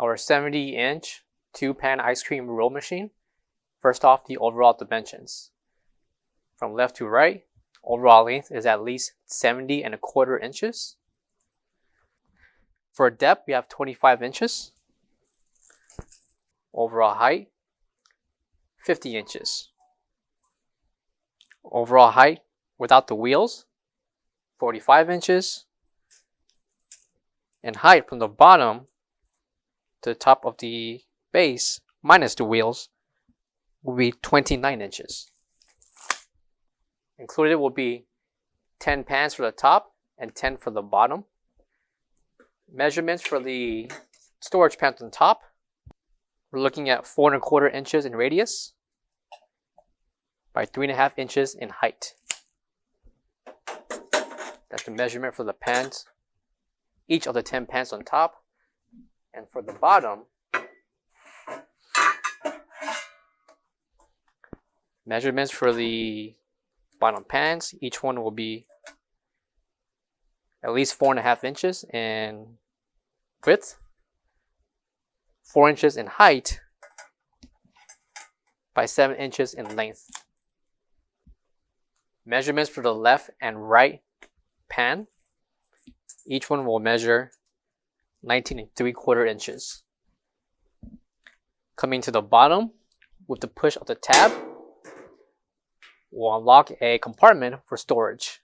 our 70-inch 2-pan ice cream roll machine. First off, the overall dimensions. From left to right, overall length is at least 70.25 inches. For depth, we have 25 inches. Overall height, 50 inches. Overall height without the wheels, 45 inches. And height from the bottom to the top of the base, minus the wheels, will be 29 inches. Included will be 10 pans for the top and 10 for the bottom. Measurements for the storage pans on top, we're looking at 4.25 inches in radius by 3.5 inches in height. That's the measurement for the pans, each of the 10 pans on top. And for the bottom, measurements for the bottom pans, each one will be at least 4.5 inches in width, 4 inches in height, by 7 inches in length. Measurements for the left and right pan, each one will measure 19.75 inches. Coming to the bottom, with the push of the tab, we'll unlock a compartment for storage.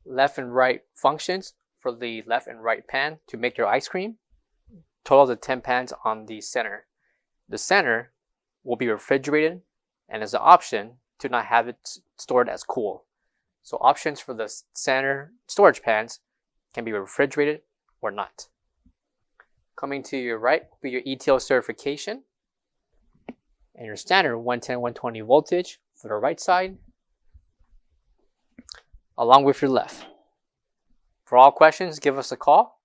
Left and right functions for the left and right pan to make your ice cream. Total of the 10 pans on the center. The center will be refrigerated and is an option to not have it stored as cool. So options for the center storage pans can be refrigerated or not. Coming to your right will be your ETL certification and your standard 110/120 voltage for the right side, along with your left. For all questions, give us a call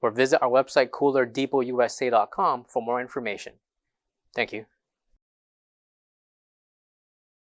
or visit our website coolerdepotUSA.com for more information. Thank you.